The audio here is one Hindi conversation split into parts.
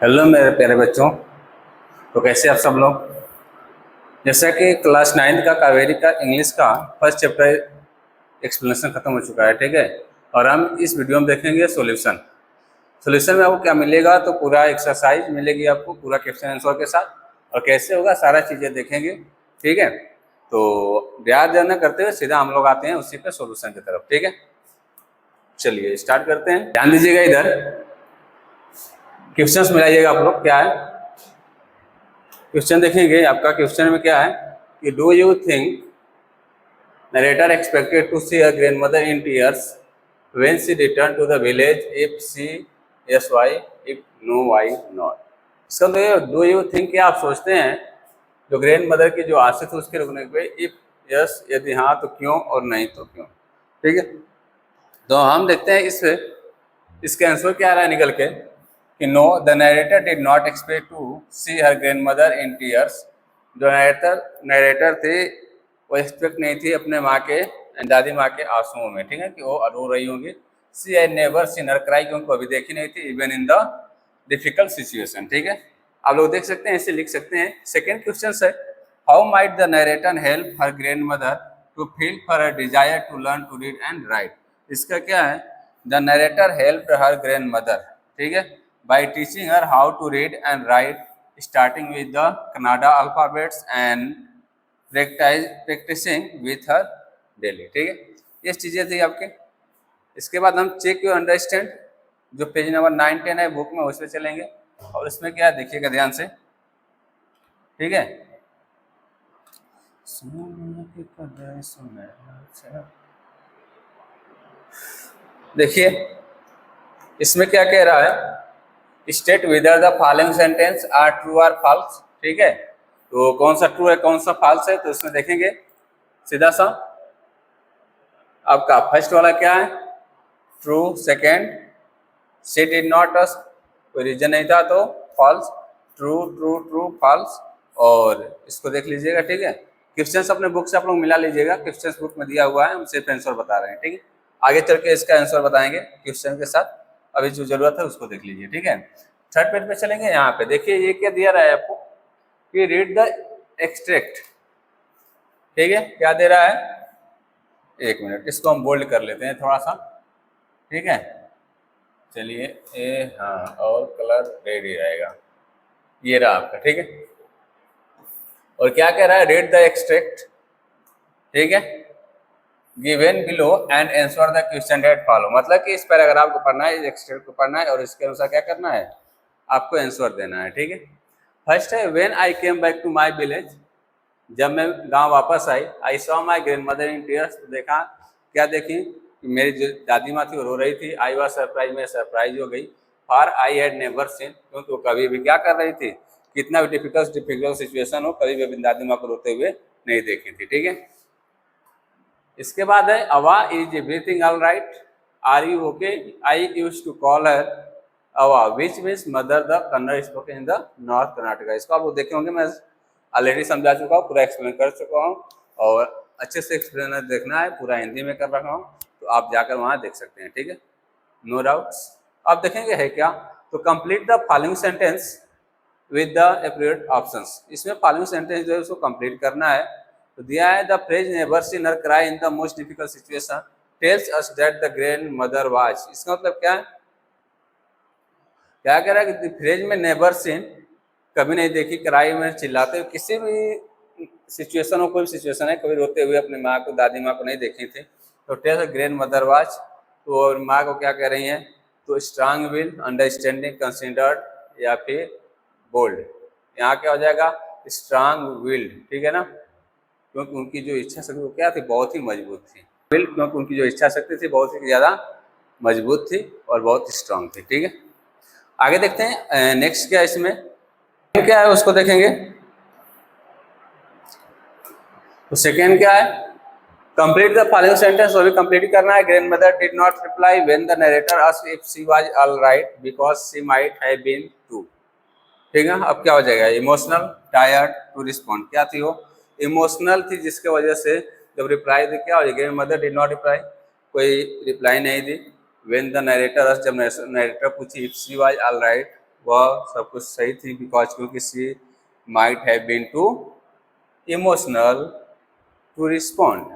हेलो मेरे प्यारे बच्चों। तो कैसे आप सब लोग। जैसा कि क्लास 9 का कावेरी का इंग्लिश का फर्स्ट चैप्टर एक्सप्लेनेशन खत्म हो चुका है, ठीक है। और हम इस वीडियो में देखेंगे सॉल्यूशन। सॉल्यूशन में आपको क्या मिलेगा, तो पूरा एक्सरसाइज मिलेगी आपको पूरा क्वेश्चन आंसर के साथ, और कैसे होगा सारा चीज़ें देखेंगे, ठीक है। तो ब्याज न करते हुए सीधा हम लोग आते हैं उसी पे सॉल्यूशन की तरफ, ठीक है। चलिए स्टार्ट करते हैं। ध्यान दीजिएगा, इधर क्वेश्चंस मिलाइएगा आप लोग। क्या है क्वेश्चन देखेंगे। आपका क्वेश्चन में क्या है कि do you think narrator expected to see her grandmother in tears when she return to the village, if see yes why, if no why not. इसका तो डू यू थिंक, क्या आप सोचते हैं जो ग्रैंड मदर की जो आशा थी उसके रुकने पे, इफ यस यदि हाँ तो क्यों, और नहीं तो क्यों, ठीक है। तो हम देखते हैं इसके आंसर क्या आ रहा है निकल के कि no the narrator did not expect to see her grand mother in tears. जो नरेटर थे वो एक्सपेक्ट नहीं थी अपने माँ के, दादी माँ के आंसुओं में, ठीक है, कि वो रो रही होंगी। She I never seen her cry, कि उनको अभी देखी नहीं थी, even in the difficult situation, ठीक है। आप लोग देख सकते हैं, ऐसे लिख सकते हैं। सेकेंड क्वेश्चन है how might the narrator help her grand mother to feel for her desire to learn to read and write. इसका क्या है, the narrator help her grand mother, ठीक है, by teaching her how to read and write starting with the Kannada alphabets and practicing with her daily, ठीक है। ये चीज़ें थी आपके। इसके बाद हम चेक यू अंडरस्टैंड, जो पेज नंबर 9-10 है बुक में, उस पर चलेंगे। और इसमें क्या देखिएगा ध्यान से, ठीक है। देखिए इसमें क्या कह रहा है, state whether the following sentence are true or false, ठीक है। तो कौन सा ट्रू है कौन सा फॉल्स है, तो इसमें देखेंगे सीधा सा। आपका फर्स्ट वाला क्या है, true. Second, she did not us, कोई रीजन नहीं था तो false. True true true false. और इसको देख लीजिएगा, ठीक है। क्वेश्चंस अपने बुक से आप लोग मिला लीजिएगा, क्वेश्चंस बुक में दिया हुआ है, हम सिर्फ आंसर बता रहे हैं, ठीक है। आगे चल के इसका आंसर बताएंगे क्वेश्चन के साथ। अभी जो जरूरत है उसको देख लीजिए, ठीक है। थर्ड पेज पे चलेंगे। यहाँ पे देखिए ये क्या दिया रहा है आपको कि रीड द एक्सट्रैक्ट, ठीक है। क्या दे रहा है, एक मिनट, इसको हम बोल्ड कर लेते हैं थोड़ा सा, ठीक है। चलिए ए हाँ, और कलर रेड ही रहेगा, ये रहा आपका, ठीक है। और क्या कह रहा है, रीड द एक्सट्रैक्ट, ठीक है, given below and answer the question that follow. मतलब कि इस पैराग्राफ को पढ़ना है, इस एक्सट्रैक्ट को पढ़ना है, और इसके अनुसार क्या करना है, आपको आंसर देना है, ठीक है। फर्स्ट है when I came back to my village, जब मैं गांव वापस आई, I saw my grandmother in tears, तो देखा, क्या देखी, मेरी जो दादी माँ थी वो रो रही थी। आई वाज सरप्राइज, मैं सरप्राइज हो गई। For I had never seen, क्योंकि वो कभी भी क्या कर रही थी, कितना भी डिफिकल्ट सिचुएशन हो, कभी भी अपनी दादी माँ को रोते हुए नहीं देखी थी, ठीक है। इसके बाद है Avva is everything all right, are you okay, I used to call her Avva which means mother the Kannada spoken in the north Karnataka. इसको आप देखे होंगे, मैं ऑलरेडी समझा चुका हूँ, पूरा एक्सप्लेन कर चुका हूँ, और अच्छे से एक्सप्लेन देखना है, पूरा हिंदी में कर रखा हूँ, तो आप जाकर वहाँ देख सकते हैं, ठीक है, नो डाउट्स। आप देखेंगे है क्या, तो complete the following sentence with the appropriate options. इसमें फॉलोइंग सेंटेंस जो है उसको कंप्लीट करना है। तो दिया है the phrase never seen her cry in the most difficult situation tells us that the grand mother was. इसका मतलब क्या है, क्या कह रहा है कि फ्रेज में नेवर सीन, कभी नहीं देखी, क्राई में चिल्लाते हुए, किसी भी सिचुएशन हो, कोई भी सिचुएशन है, कभी रोते हुए अपनी माँ को, दादी माँ को नहीं देखी थी। तो टेल ग्रैंड मदर वाज, तो और माँ को क्या कह रही हैं, तो स्ट्रांग विल, अंडरस्टैंडिंग, कंसिडर्ड, या फिर बोल्ड। यहाँ क्या हो जाएगा, स्ट्रांग विल्ड, ठीक है ना, क्योंकि उनकी जो इच्छा शक्ति वो क्या थी, बहुत ही मजबूत थी। विल, क्योंकि उनकी जो इच्छा शक्ति थी बहुत ही ज़्यादा मजबूत थी और बहुत स्ट्रांग थी, ठीक है। आगे देखते हैं नेक्स्ट क्या है, इसमें क्या है उसको देखेंगे। तो सेकेंड क्या है, कंप्लीट द फॉलोइंग सेंटेंस, वो भी कंप्लीट करना है। Grandmother did not reply when the narrator asked if she was all right because she might have been to, ठीक है। अब क्या हो जाएगा, इमोशनल, टायर्ड, टू रिस्पॉन्ड, क्या थी वो, इमोशनल थी, जिसके वजह से जब रिप्लाई दी क्या हो जाएगा, ग्रैंडमदर डिड नॉट रिप्लाई, कोई रिप्लाई नहीं दी। व्हेन द नरेटर, जब नरेटर पूछी if she was all right, वह सब कुछ सही थी, बिकॉज क्योंकि she might have been too emotional to respond.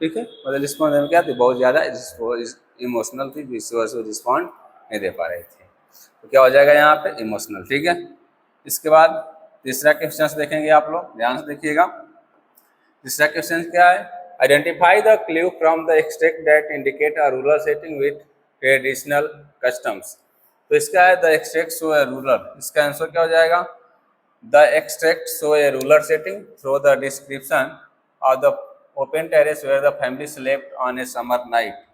ठीक है, मतलब रिस्पॉन्ड में क्या थी, बहुत ज़्यादा इमोशनल थी, जिस वजह से रिस्पॉन्ड नहीं दे पा रही थी। तो क्या हो जाएगा यहाँ पे, इमोशनल। ठीक है, इसके बाद तीसरा क्वेश्चन देखेंगे, आप लोग ध्यान से देखिएगा। तीसरा क्वेश्चन क्या है, identify the clue from the extract that indicate a rural setting with traditional customs. तो इसका है the extract show a rural, इसका आंसर क्या हो जाएगा, the extract show a rural setting through the description of the open terrace where the family slept on a summer night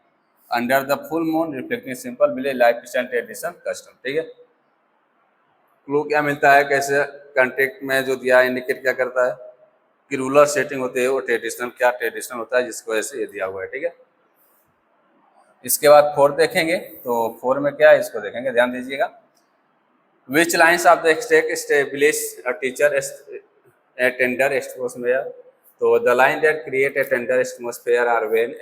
under the full moon reflecting simple village life style tradition custom. ठीक है, क्लू क्या मिलता है, कैसे कॉन्ट्रैक्ट में जो दिया इंडिकेट क्या करता है कि रूलर सेटिंग होती है वो ट्रेडिशनल, क्या ट्रेडिशनल होता है जिसकी वजह से ये दिया हुआ है। ठीक है, इसके बाद 4 देखेंगे, तो 4 में क्या है इसको देखेंगे, ध्यान दीजिएगा। Which lines of the extract establish a teacher a tender atmosphere. तो the line that create a tender atmosphere are when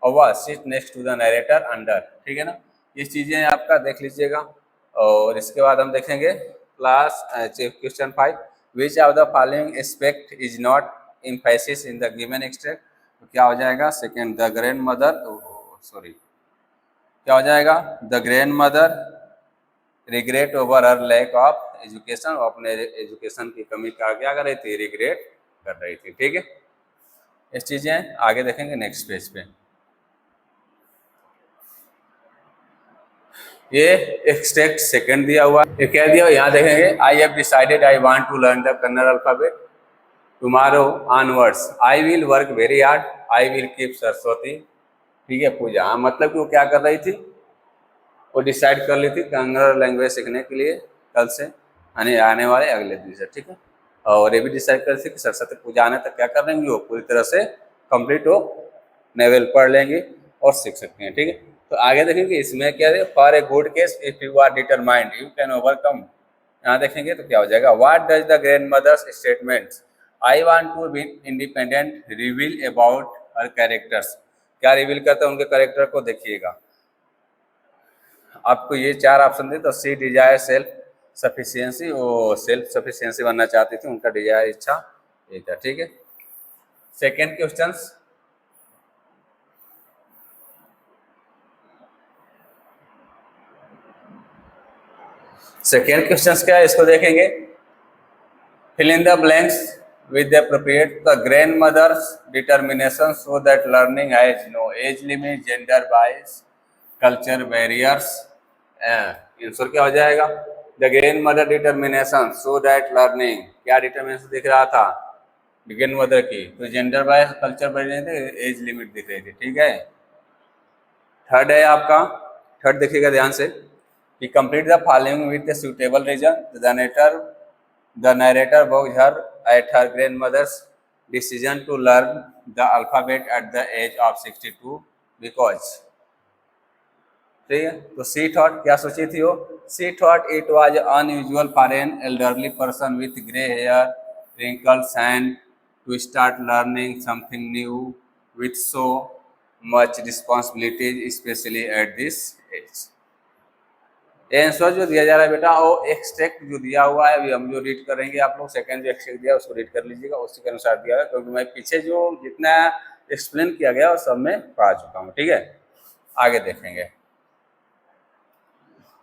Avva sit next to the narrator under. ठीक है ना, ये चीजें आपका देख लीजिएगा। और इसके बाद हम देखेंगे class question 5, which of the following aspect is not emphasis in the given extract. तो क्या हो जाएगा, second the grand mother, sorry क्या हो जाएगा, the grand mother regret over her lack of education, अपने एजुकेशन की कमी का क्या कर रही थी, रिग्रेट कर रही थी। ठीक है, इस चीजें आगे देखेंगे नेक्स्ट पेज पे। ये एक्सट्रैक्ट सेकंड दिया हुआ है, ये क्या दिया हुआ यहाँ देखेंगे, I have decided I want to learn the Kannada alphabet tomorrow onwards, I will work very hard, I will keep Saraswati. ठीक है, पूजा। हाँ, मतलब कि वो क्या कर रही थी, वो डिसाइड कर ली थी कन्नड़ लैंग्वेज सीखने के लिए कल से, यानी आने वाले अगले दिन से। ठीक है, और ये भी डिसाइड कर थी कि सरस्वती पूजा आने तक क्या कर लेंगी, वो पूरी तरह से कंप्लीट हो नॉवेल पढ़ लेंगी और सीख सकती हैं। ठीक है, तो आगे देखेंगे इसमें क्या है, for a good case if you are determined you can overcome. यहाँ देखेंगे तो क्या हो जाएगा, what does the grand mother's statements I want to be independent reveal about her characters. क्या रिवील करता है उनके कैरेक्टर को, देखिएगा। आपको ये 4 ऑप्शन दे, तो सी डिजायर सेल्फ सफिशियंसी, वो सेल्फ सफिशियंसी बनना चाहती थी, उनका डिजायर इच्छा ये था। ठीक है, सेकेंड क्वेश्चन, सेकेंड क्वेश्चन क्या है इसको देखेंगे, fill in the blanks with the appropriate the grandmother's determination so that learning has no age limit, gender bias, culture barriers। Answer क्या हो जाएगा, the grand mother determination so that learning, क्या डिटर्मिनेशन दिख रहा था ग्रैंड मदर की, तो जेंडर बायस, कल्चर बायस, एज लिमिट दिख रही थी। ठीक है, थर्ड है आपका, थर्ड देखिएगा ध्यान से, कि complete the following with the suitable reason. The narrator was her at her grandmother's decision to learn the alphabet at the age of 62 because। ठीक है, तो सी थॉट क्या सोची थी वो, she thought it was unusual for an elderly person with grey hair wrinkles and to start learning something new with so much responsibilities especially at this age। Answer जो दिया जा रहा है बेटा, वो एक्सट्रैक्ट जो दिया हुआ है, अभी हम जो रीड करेंगे, आप लोग सेकंड जो एक्सट्रैक्ट दिया उसको रीड कर लीजिएगा, उसी के अनुसार दिया है, क्योंकि मैं पीछे जो जितना एक्सप्लेन किया गया वो सब में पढ़ा चुका हूँ। ठीक है, आगे देखेंगे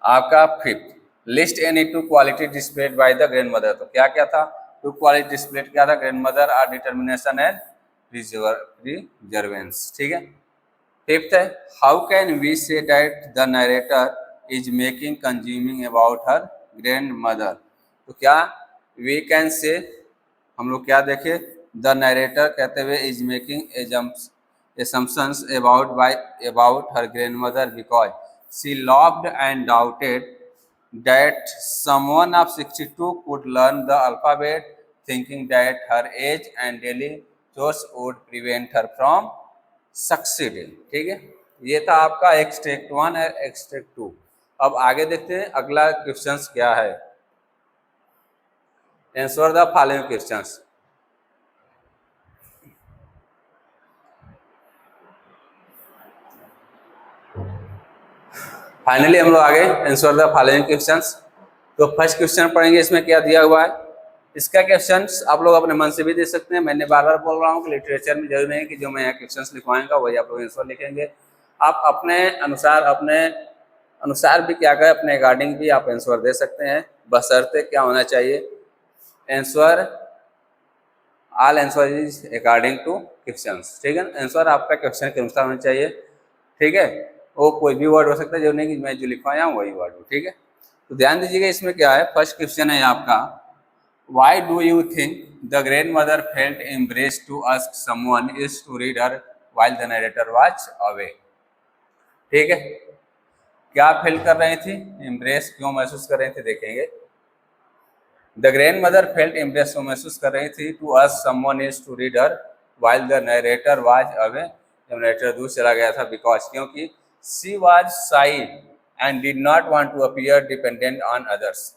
आपका fifth, list any 2 quality displayed by the grand mother. तो क्या क्या था, 2 क्वालिटी डिस्प्लेड क्या था, grand mother are determination and perseverance. ठीक है, फिफ्थ है, how can we say that the narrator is making consuming about her grand mother. तो क्या वी कैन से, हम लोग क्या देखे, द नरेटर कहते हुए is making assumptions about her grandmother because she loved and doubted that someone of 62 could learn the alphabet, thinking that her age and daily chores would prevent her from succeeding। ठीक है, ये था आपका एक्सट्रैक्ट 1 और एक्सट्रैक्ट 2। अब आगे देखते हैं अगला क्वेश्चंस क्या है, answer the following questions. Finally हम लोग आगे आंसर द फॉलोइंग क्वेश्चंस। तो फर्स्ट क्वेश्चन पढ़ेंगे, इसमें क्या दिया हुआ है। इसका क्वेश्चंस आप लोग अपने मन से भी दे सकते हैं। मैंने बार बार बोल रहा हूँ कि लिटरेचर में जरूरी नहीं कि जो मैं यहाँ क्वेश्चंस लिखवाऊंगा वही आप लोग आंसर लिखेंगे। आप अपने अनुसार भी क्या करें, अपने अकॉर्डिंग भी आप आंसर दे सकते हैं, बशर्ते क्या होना चाहिए, answer all answer is according two questions. ठीक है, आंसर आपका क्वेश्चन के अनुसार होना चाहिए। ठीक है, वो कोई भी वर्ड हो सकता है, जो नहीं कि मैं जो लिखवाया हूँ वही वर्ड हो। ठीक है, तो ध्यान दीजिएगा इसमें क्या है। फर्स्ट क्वेश्चन है आपका, why do you think the grand mother felt embrace to ask someone is to read her while the narrator was away. ठीक है, क्या फील कर रही थी, एम्ब्रेस क्यों महसूस कर रही थी, देखेंगे। The grand mother felt embrace क्यों महसूस कर रही थी, to ask someone is to read her while the narrator was away, जब नरेटर दूर चला गया था, बिकॉज क्योंकि she was shy and did not want to appear dependent on others.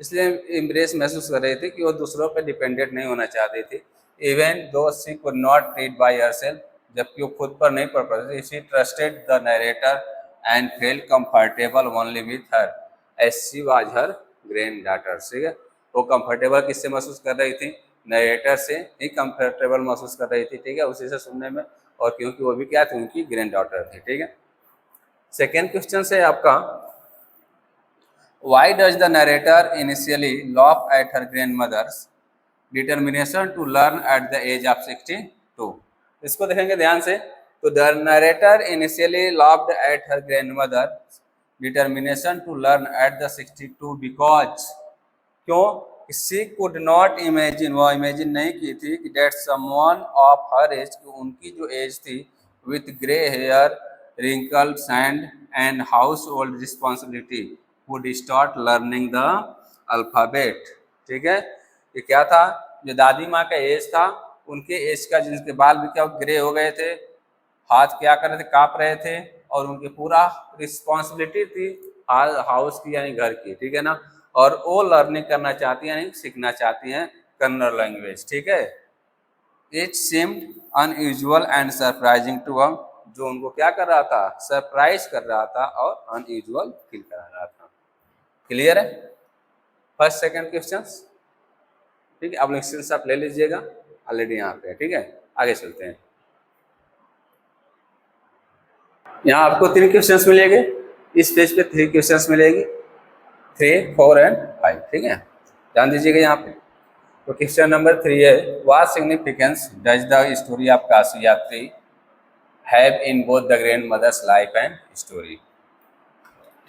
इसलिए एम्ब्रेस महसूस कर रही थी कि वो दूसरों पर डिपेंडेंट नहीं होना चाहती थी। Even though she could not read by herself, जबकि वो खुद पर नहीं पढ़ पाती थी। She trusted the narrator and felt comfortable only with her as she was her grand daughter. ठीक है, वो कंफर्टेबल किससे महसूस कर रही थी, नरेटर से ही कंफर्टेबल महसूस कर रही थी। ठीक है, उसी से सुनने में, और क्योंकि वो भी क्या थी, उनकी ग्रैंड डॉटर थी। ठीक है, सेकेंड क्वेश्चन से आपका, why does the narrator initially laugh at her grandmother's determination to learn at the age of 62? इसको देखेंगे ध्यान से। तो the narrator initially laughed at her grandmother's determination to learn at the 62 because क्यों, she could not imagine, वो इमेजिन नहीं की थी कि that someone of her age, कि उनकी जो एज थी, with grey hair, wrinkles and household responsibility would start learning the alphabet। ठीक है, ये क्या था, जो दादी माँ का एज था, उनके एज का, जिनके बाल भी क्या ग्रे हो गए थे, हाथ क्या कर रहे थे, कांप रहे थे, और उनकी पूरा रिस्पॉन्सिबिलिटी थी हाउस की, यानी घर की। ठीक है ना, और वो लर्निंग करना चाहती है, यानी सीखना चाहती हैं कन्नड़ लैंग्वेज। ठीक है, it seemed unusual and surprising to हम, जो उनको क्या कर रहा था, सरप्राइज कर रहा था और अनयूजुअल फील करा रहा था। क्लियर है फर्स्ट सेकंड क्वेश्चंस। ठीक है, आप लोग स्क्रीनशॉट ले लीजिएगा, ऑलरेडी यहाँ पे। ठीक है, आगे चलते हैं। यहाँ आपको 3 क्वेश्चंस मिलेंगे, इस पेज पे 3 क्वेश्चंस मिलेगी, 3, 4 एंड 5। ठीक है, ध्यान दीजिएगा यहाँ पे। तो क्वेश्चन नंबर 3 है, what significance does the story of Kashi Yatri have in both the grand mother's life and story.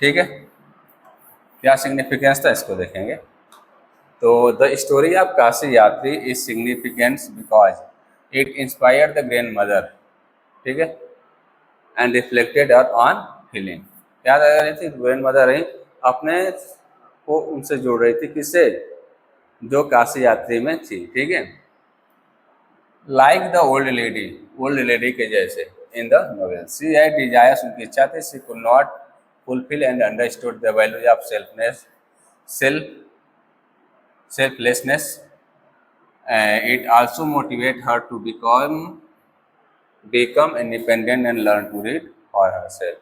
ठीक है, क्या सिग्निफिकेंस था, इसको देखेंगे। तो द स्टोरी ऑफ काशी यात्री is significance because it inspired the grand mother. ठीक है, and reflected her on feeling. क्या कर रही थी, ग्रैंड मदर रही, अपने को उनसे जोड़ रही थी, किससे, जो काशी यात्री में थी। ठीक है, लाइक द ओल्ड लेडी के जैसे in the novel, she had desires, उनकी इच्छा थी, she could not fulfil and understood the values of selflessness. It also motivate her to become independent and learn to read for herself.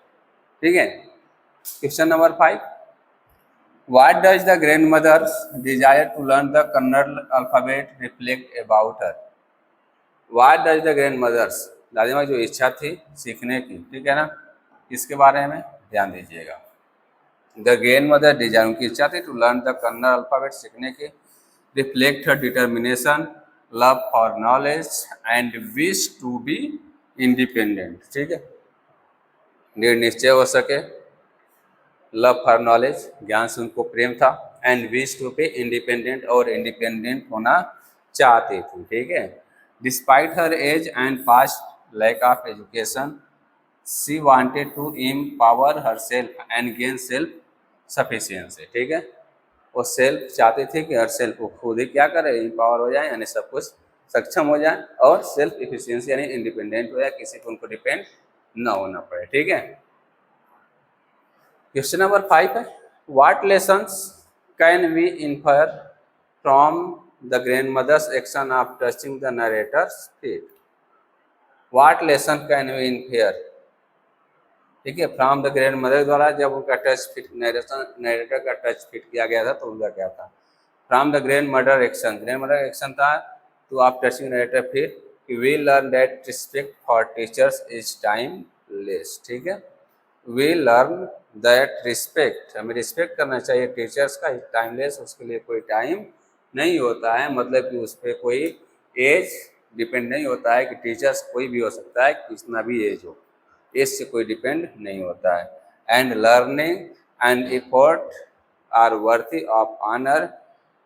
ठीक है, question number 5, what does the grandmother's desire to learn the Kannada alphabet reflect about her? What does the grandmother's, दादी माँ जो इच्छा थी सीखने की, ठीक है ना, इसके बारे में ध्यान दीजिएगा। द ग्रैंडमदर डिजायर, उनकी इच्छा थी, to learn the Kannada alphabet, सीखने की, reflect her determination, love for knowledge and wish to be independent. ठीक है, दृढ़ निश्चय हो सके, लव फॉर नॉलेज, ज्ञान से उनको प्रेम था, and wish to be independent, और इंडिपेंडेंट होना चाहती थी। ठीक है, despite her age and past lack of education, she wanted to empower herself and gain self sufficiency. ठीक है, वो सेल्फ चाहती थी कि हर सेल्फ को खुद ही क्या करे, एम्पावर हो जाए, यानी सब कुछ सक्षम हो जाए, और सेल्फ एफिशिएंसी यानी इंडिपेंडेंट हो जाए, किसी को उनको डिपेंड ना होना पड़े। ठीक है, क्वेश्चन नंबर 5 है, what lessons can we infer from the grandmother's action of touching the narrator's feet. What lesson can we infer ठीक है। फ्रॉम द ग्रैंड मदर द्वारा जब उनका टच फिट नरेटर का टच फिट किया गया था तो उनका क्या था, from the grand mother action, grand mother action था तो आप टचिंग नरेटर फिर we learn that respect for teachers is timeless. ठीक है, वी लर्न दैट रिस्पेक्ट, हमें रिस्पेक्ट करना चाहिए टीचर्स का, टाइमलेस, उसके लिए कोई टाइम नहीं होता है, मतलब कि उस पर कोई एज डिपेंड नहीं होता है कि टीचर्स कोई भी हो सकता है, कितना भी एज हो, एज से कोई डिपेंड नहीं होता है। And learning and effort are worthy of honour,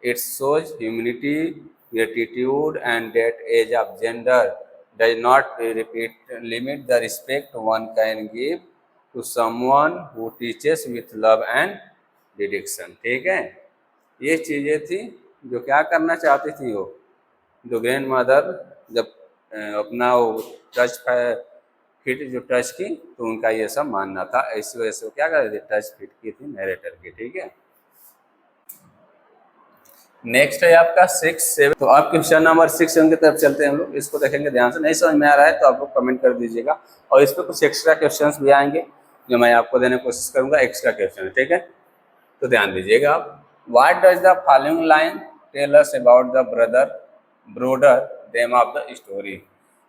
it shows humility, gratitude and that age of gender does not repeat limit the respect one can give to someone who teaches with love and dedication. ठीक है, ये चीज़ें थी जो क्या करना चाहती थी वो, जो ग्रैंड मदर जब अपना वो टच फिट जो टच की तो उनका ये सब मानना था, इसी वजह से वो क्या कर रहे थे, टच फिट की थी नरेटर की। ठीक है, नेक्स्ट है आपका 6-7। तो आप क्वेश्चन नंबर 6-7 की तरफ चलते हैं हम लोग, इसको देखेंगे ध्यान से, नहीं समझ में आ रहा है तो आप लोग कमेंट कर दीजिएगा, और इस पर कुछ एक्स्ट्रा क्वेश्चंस भी आएंगे जो मैं आपको देने की कोशिश करूंगा, एक्स्ट्रा क्वेश्चन। ठीक है, तो ध्यान दीजिएगा आप। What does the following line tell us about the broader theme of the story.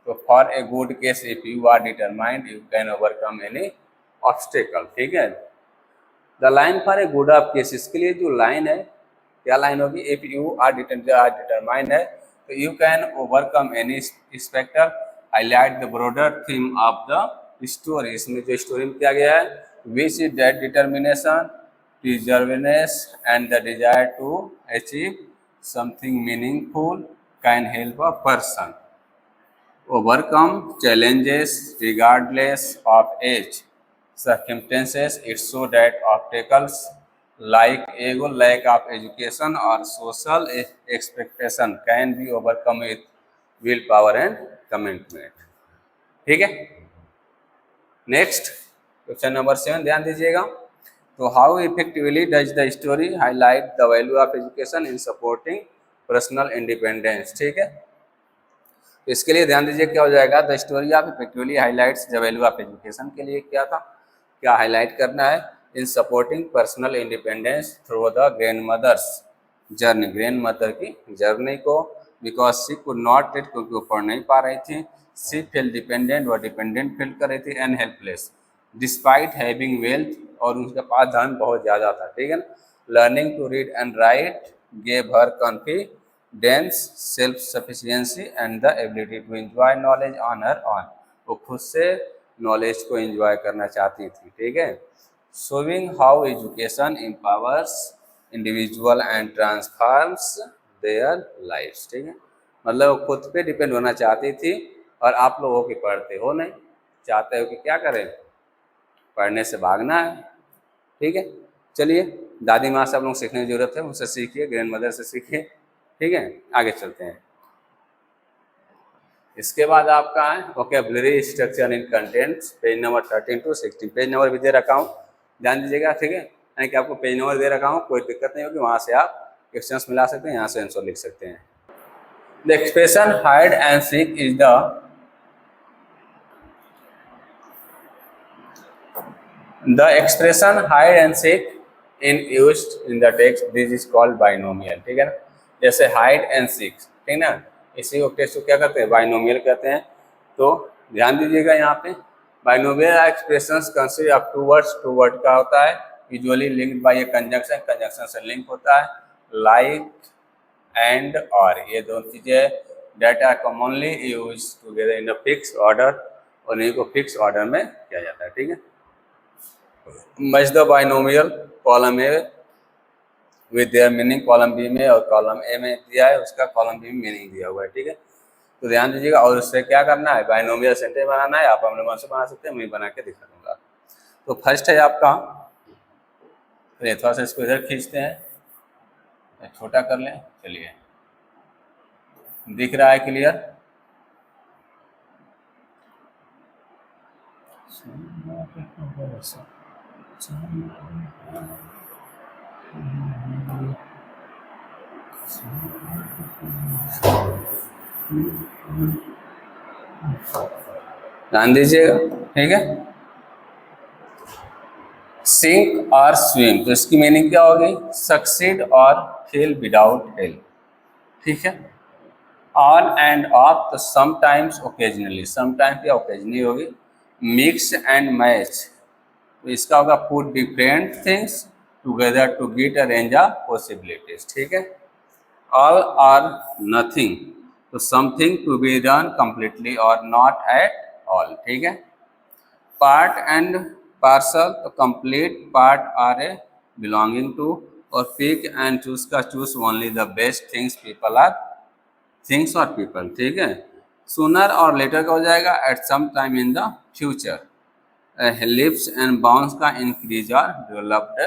तो for a good case if you are determined you can overcome any obstacle. ठीक है, the line for a good of case, इसके लिए जो लाइन है, क्या लाइन होगी, इफ यू आर डिटरमाइंड है तो you can overcome any spectre, highlight the broader theme of the story. इसमें जो स्टोरी में किया गया है, which is that determination, perseverance and the desire to achieve something meaningful can help a person overcome challenges regardless of age, circumstances. It shows that obstacles like ego, lack of education or social expectation can be overcome with willpower and commitment. ठीक है, नेक्स्ट क्वेश्चन नंबर 7 ध्यान दीजिएगा। तो how effectively does the story highlight the value of education in supporting personal independence. ठीक है, तो इसके लिए ध्यान दीजिए क्या हो जाएगा, the story of effectively highlights the value of education के लिए क्या था, क्या हाईलाइट करना है, in supporting personal independence through the grand mother's journey, grand mother की जर्नी को, because she could not read, क्योंकि वो पढ़ नहीं पा रही थी, सी फील डिपेंडेंट, वह डिपेंडेंट फील कर रही थी, and helpless despite having wealth, और उनके पास धन बहुत ज़्यादा था। ठीक है ना, learning to read and write gave her confidence, self sufficiency and the ability to enjoy knowledge on her own, वो खुद से नॉलेज को एंजॉय करना चाहती थी। ठीक है, showing how education empowers individual and transforms their lifes. ठीक है, मतलब वो खुद पे डिपेंड होना चाहती थी, और आप लोगों की पढ़ते हो नहीं, चाहते हो कि क्या करें, पढ़ने से भागना है। ठीक है, चलिए दादी माँ से आप लोग सीखने की जरूरत है, उनसे सीखिए, ग्रैंड मदर से सीखिए। ठीक है, आगे चलते हैं। इसके बाद आपका है vocabulary structure in contents, page number 13 to 16, page number भी दे रखा हूँ, ध्यान दीजिएगा। ठीक है, यानी कि आपको पेज नंबर दे रखा हूँ, कोई दिक्कत नहीं होगी, वहाँ से आप क्वेश्चंस मिला सकते हैं, यहाँ से आंसर लिख सकते हैं। The expression hide and seek is the expression hide and seek in used in the text, this is called binomial. ठीक है ना, जैसे हाइड एंड सीक, ठीक ना, इसी को टेक्स्ट को क्या करते हैं, बाइनोमियल कहते हैं। तो ध्यान दीजिएगा यहाँ पे, binomial expressions consist of two words, two word का होता है, usually linked by a conjunction, conjunction से लिंक होता है, लाइक एंड और, ये दोनों चीजें that are commonly use together in a fix order, और इन्हीं को फिक्स ऑर्डर में किया जाता है। ठीक है, match the binomial column A with their meaning, column B में और कॉलम ए में दिया है, उसका कॉलम बी में मीनिंग दिया हुआ है। ठीक है, तो ध्यान दीजिएगा, और उससे क्या करना है, बाइनोमियल सेंटेंस बनाना है, आप अपने मन से बना सकते हैं, मैं बना के दिखा दूंगा। तो फर्स्ट है आपका, थोड़ा सा इसको इधर खींचते हैं, छोटा कर लें, चलिए दिख रहा है क्लियर। ध्यान दीजिएगा। ठीक है, सिंक और स्विम, तो इसकी मीनिंग क्या होगी? सक्सीड और फेल विदाउट हेल्प, ठीक है। ऑन एंड ऑफ, तो समटाइम्स ओकेजनली, समटाइम्स या ओकेजनली होगी। मिक्स एंड मैच, तो इसका होगा put different things together to get a range of possibilities, ठीक है। ऑल और नथिंग, तो something to be done completely और नॉट एट ऑल, ठीक है। पार्ट एंड पार्सल, तो complete, part are a belonging to, और पिक एंड चूज का choose only the best things people are, things और पीपल, ठीक है। सूनर और लेटर का हो जाएगा at some time in the future. Leaps and bounds का इंक्रीज और डेवलप्ड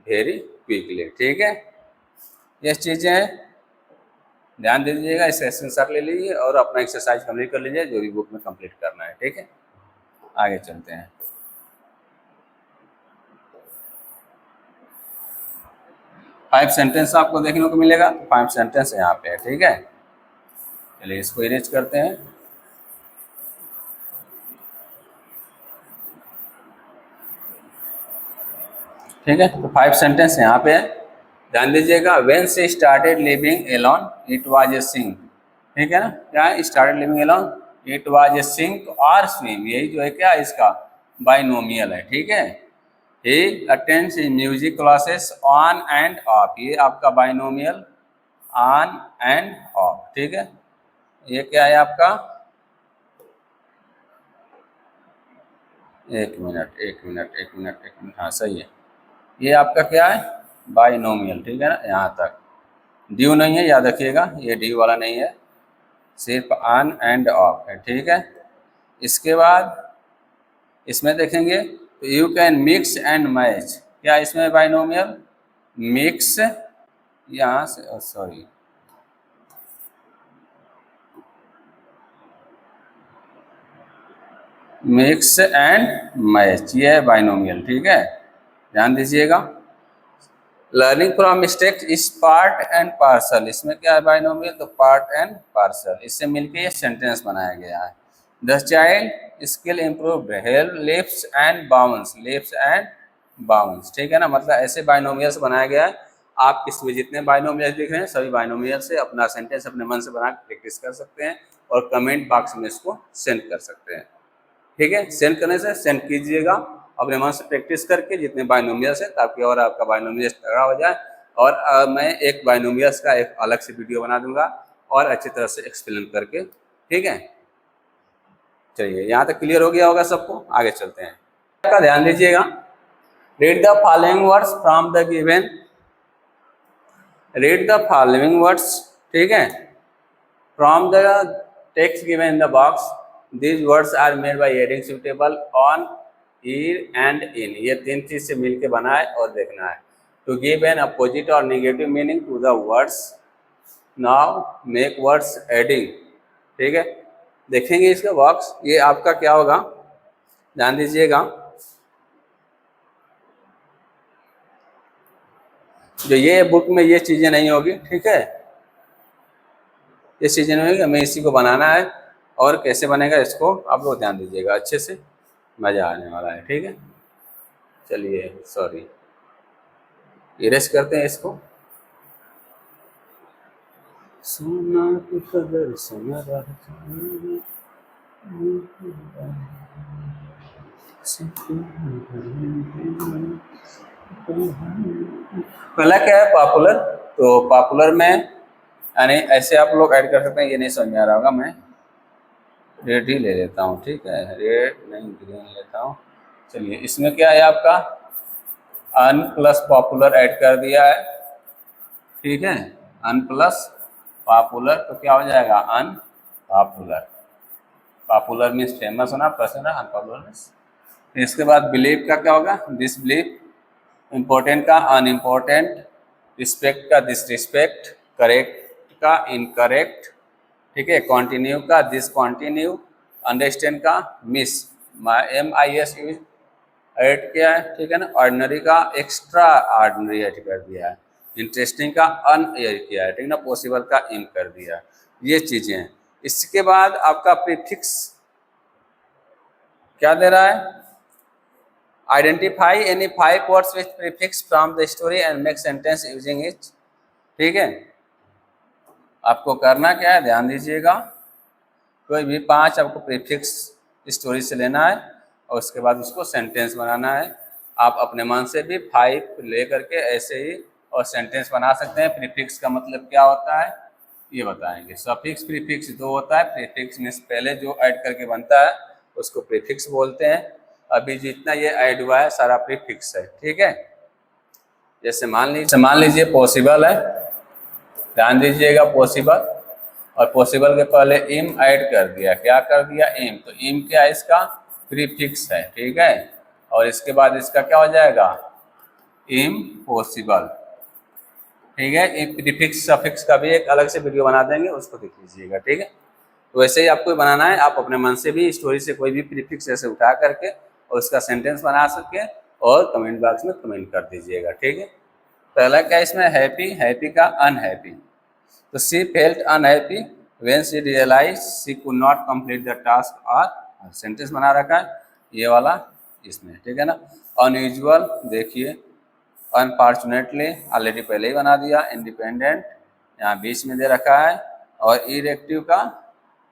वेरी क्विकली, ठीक है। ये चीज़ें हैं, ध्यान दे दीजिएगा। इस स्क्रीनशॉट ले लीजिए और अपना एक्सरसाइज कंप्लीट कर लीजिए जो भी बुक में कंप्लीट करना है, ठीक है। आगे चलते हैं। 5 सेंटेंस आपको देखने को मिलेगा, 5 सेंटेंस यहाँ पे है, ठीक है। चलिए इसको इरेज करते हैं। ठीक है, तो 5 सेंटेंस यहाँ पे है, ध्यान दीजिएगा। When she started living alone it was a sink, ठीक है ना। क्या है? Started living alone it was a sink और स्विम, यही जो है क्या इसका बाइनोमियल है, ठीक है। He attends music classes on and off, ये आपका बाइनोमियल ऑन एंड ऑफ, ठीक है। ये क्या है आपका, एक मिनट, हाँ सही है। ये आपका क्या है? बाइनोमियल, ठीक है ना, यहाँ तक। ड्यू नहीं है, याद रखिएगा, ये ड्यू वाला नहीं है, सिर्फ ऑन एंड ऑफ है, ठीक है। इसके बाद इसमें देखेंगे तो you can mix and match, क्या इसमें बाइनोमियल? मिक्स, यहाँ से सॉरी, मिक्स एंड मैच, ये है बाइनोमियल, ठीक है। ध्यान दीजिएगा। Learning from mistakes is part and parcel, इसमें क्या है बाइनोमियल? तो पार्ट एंड पार्सल, इससे मिलके ये सेंटेंस बनाया गया है। The child skill improved, help lifts and bounce, lifts and bounce, ठीक है ना। मतलब ऐसे बाइनोमियल से बनाया गया है। आप इसमें जितने बाइनोमियल दिख रहे हैं सभी बाइनोमियल से अपना सेंटेंस अपने मन से बना के प्रैक्टिस कर सकते हैं और कमेंट बॉक्स में इसको सेंड कर सकते हैं, ठीक है। सेंड करने से सेंड कीजिएगा अपने मन से प्रैक्टिस करके जितने बाइनोमियल्स है, ताकि और आपका बाइनोमियल्स तगड़ा हो जाए। और मैं एक बाइनोमियल्स का एक अलग से वीडियो बना दूंगा और अच्छी तरह से एक्सप्लेन करके, ठीक है। चलिए यहाँ तक क्लियर हो गया होगा सबको, आगे चलते हैं। का ध्यान दीजिएगा। Read the following words from the given, read the following words, ठीक है, from the text given in the box. These words are made by adding suitable on, in and in, ये 3 चीज से मिलके बना है और देखना है। To give an opposite or negative meaning to the words, now make words adding, ठीक है। देखेंगे इसका बॉक्स, ये आपका क्या होगा, ध्यान दीजिएगा। जो ये बुक में ये चीजें नहीं होगी, ठीक है, ये चीजें नहीं होगी, हमें इसी को बनाना है। और कैसे बनेगा इसको आप लोग ध्यान दीजिएगा, अच्छे से मज़ा आने वाला है, ठीक है। चलिए सॉरी, इरेज करते हैं इसको। सोना की कदर सोना पहला क्या है? पॉपुलर, तो पॉपुलर में यानी ऐसे आप लोग ऐड कर सकते हैं। ये नहीं समझ में आ रहा होगा, मैं रेड ही ले लेता हूँ, ठीक है, रेड नहीं ग्रीन लेता हूँ। चलिए इसमें क्या है आपका अन प्लस पॉपुलर ऐड कर दिया है, ठीक है, अन प्लस पॉपुलर, तो क्या हो जाएगा अन पॉपुलर। पॉपुलर मीन्स फेमस होना, प्लस है ना अनपॉपुलर मीन्स। इसके बाद बिलीव का क्या होगा? दिस बिलीव, इम्पोर्टेंट का अनइम्पोर्टेंट, रिस्पेक्ट का डिसरिस्पेक्ट, करेक्ट का इनकरेक्ट, ठीक है, कॉन्टिन्यू का डिसकॉन्टिन्यू, अंडरस्टैंड का मिस, MIS यूज ऐड किया है, ठीक है ना। ऑर्डिनरी का एक्स्ट्रा ऑर्डिनरी ऐड कर दिया है, इंटरेस्टिंग का अन ऐड किया है, ठीक है ना, पॉसिबल का इन कर दिया है, ये चीजें हैं। इसके बाद आपका प्रीफिक्स क्या दे रहा है? Identify any 5 words with prefix from the story and make sentence using it. ठीक है, आपको करना क्या है, ध्यान दीजिएगा। कोई भी 5 आपको प्रीफिक्स स्टोरी से लेना है और उसके बाद उसको सेंटेंस बनाना है। आप अपने मन से भी 5 ले करके ऐसे ही और सेंटेंस बना सकते हैं। प्रीफिक्स का मतलब क्या होता है ये बताएंगे। सफिक्स प्रीफिक्स 2 होता है। प्रीफिक्स मीन्स पहले जो ऐड करके बनता है उसको प्रीफिक्स बोलते हैं। अभी जितना ये ऐड हुआ है सारा प्रीफिक्स है। ठीक है, जैसे मान लीजिए पॉसिबल है, ध्यान दीजिएगा, पॉसिबल, और पॉसिबल के पहले इम ऐड कर दिया। क्या कर दिया, इम। तो इम क्या है, इसका प्रीफिक्स है। ठीक है, और इसके बाद इसका क्या हो जाएगा, इम्पॉसिबल। ठीक है, प्रीफिक्स सफिक्स का भी एक अलग से वीडियो बना देंगे, उसको देख लीजिएगा। ठीक है, तो वैसे ही आपको बनाना है। आप अपने मन से भी स्टोरी से कोई भी प्रीफिक्स ऐसे उठा करके और उसका सेंटेंस बना सके और कमेंट बॉक्स में कमेंट कर दीजिएगा। ठीक है, पहला क्या इसमें, हैप्पी, हैप्पी का अनहैप्पी। तो she felt unhappy when she realize she could not complete the task, और सेंटेंस बना रखा है ये वाला इसमें। ठीक है ना। अनयूजुअल देखिए, अनफॉर्चुनेटली ऑलरेडी पहले ही बना दिया। इंडिपेंडेंट यहाँ बीच में दे रखा है, और इरेक्टिव का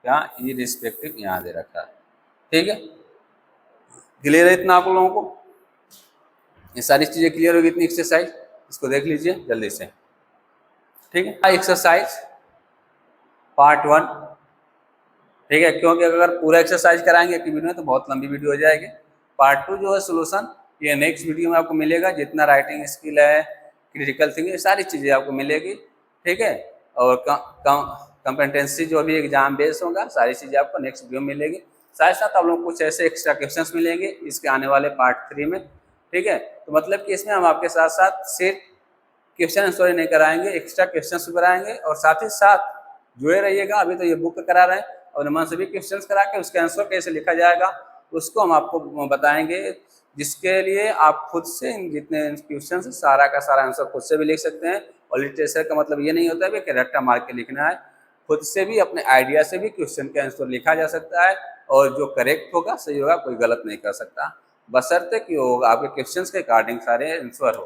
क्या, इरिस्पेक्टिव यहाँ दे रखा है। ठीक है, क्लियर है इतना आप लोगों को? ये सारी चीजें क्लियर होगी इतनी एक्सरसाइज, इसको देख लीजिए जल्दी से। ठीक है, एक्सरसाइज पार्ट 1। ठीक है, क्योंकि अगर पूरा एक्सरसाइज कराएंगे एक वीडियो में तो बहुत लंबी वीडियो हो जाएगी। पार्ट 2 जो है सोल्यूशन, ये नेक्स्ट वीडियो में आपको मिलेगा। जितना राइटिंग स्किल है, क्रिटिकल थिंकिंग, सारी चीज़ें आपको मिलेगी। ठीक है, और कॉम्पिटेंसी जो भी एग्जाम बेस होगा, सारी चीज़ें आपको नेक्स्ट वीडियो में मिलेगी। साथ साथ आप लोगों को कुछ ऐसे एक्स्ट्रा क्वेश्चंस मिलेंगे इसके आने वाले पार्ट 3 में। ठीक है, तो मतलब कि इसमें हम आपके साथ साथ सिर्फ क्वेश्चन आंसर नहीं कराएंगे, एक्स्ट्रा क्वेश्चन कराएंगे, और साथ ही साथ जुड़े रहिएगा। अभी तो ये बुक करा रहे हैं, और मन से भी क्वेश्चंस करा के उसके आंसर कैसे लिखा जाएगा उसको हम आपको बताएंगे, जिसके लिए आप खुद से जितने क्वेश्चन है सारा का सारा आंसर खुद से भी लिख सकते हैं। और लिटरेचर का मतलब ये नहीं होता है कि रट्टा मार के लिखना है, खुद से भी अपने आइडिया से भी क्वेश्चन के आंसर लिखा जा सकता है, और जो करेक्ट होगा सही होगा, कोई गलत नहीं कर सकता, बशर्ते कि होगा आपके क्वेश्चन के अकॉर्डिंग सारे आंसर हो।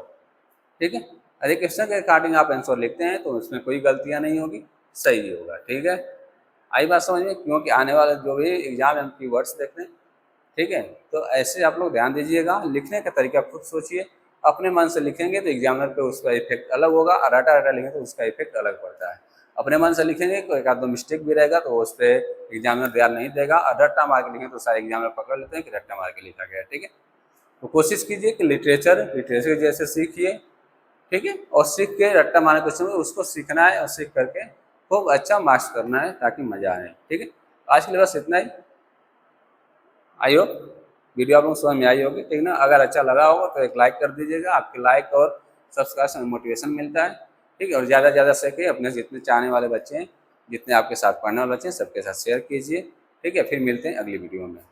ठीक है, यदि क्वेश्चन के अकॉर्डिंग आप आंसर लिखते हैं तो उसमें कोई गलतियां नहीं होगी, सही होगा। ठीक है, आई बात समझ में? क्योंकि आने वाले जो भी एग्जाम हम कीवर्ड्स देखते हैं। ठीक है, तो ऐसे आप लोग ध्यान दीजिएगा। लिखने का तरीका खुद सोचिए, अपने मन से लिखेंगे तो एग्जामिनर पे उसका इफेक्ट अलग होगा, और रटा रटा लिखेंगे तो उसका इफेक्ट अलग पड़ता है। अपने मन से लिखेंगे तो एक आध दो मिस्टेक भी रहेगा तो उस पर एग्जामिनर ध्यान नहीं देगा, और रट्टा मार के लिखेंगे तो सारे एग्जामिनर पकड़ लेते हैं कि रट्टा मार के लिखा गया। ठीक है, तो कोशिश कीजिए कि लिटरेचर जैसे सीखिए। ठीक है, और सीख के रट्टा मारने क्वेश्चन में उसको सीखना है, और सीख करके खूब अच्छा मार्क्स करना है ताकि मजा आए। ठीक है, आज के लिए बस इतना ही। आई होप वीडियो आप लोग समझ में आई होगी। ठीक है ना, अगर अच्छा लगा होगा तो एक लाइक कर दीजिएगा। आपके लाइक और सब्सक्राइब से मोटिवेशन मिलता है। ठीक है, और ज़्यादा से ज़्यादा सके अपने जितने चाहने वाले बच्चे हैं, जितने आपके साथ पढ़ने वाले बच्चे हैं, सबके साथ शेयर कीजिए। ठीक है, फिर मिलते हैं अगली वीडियो में।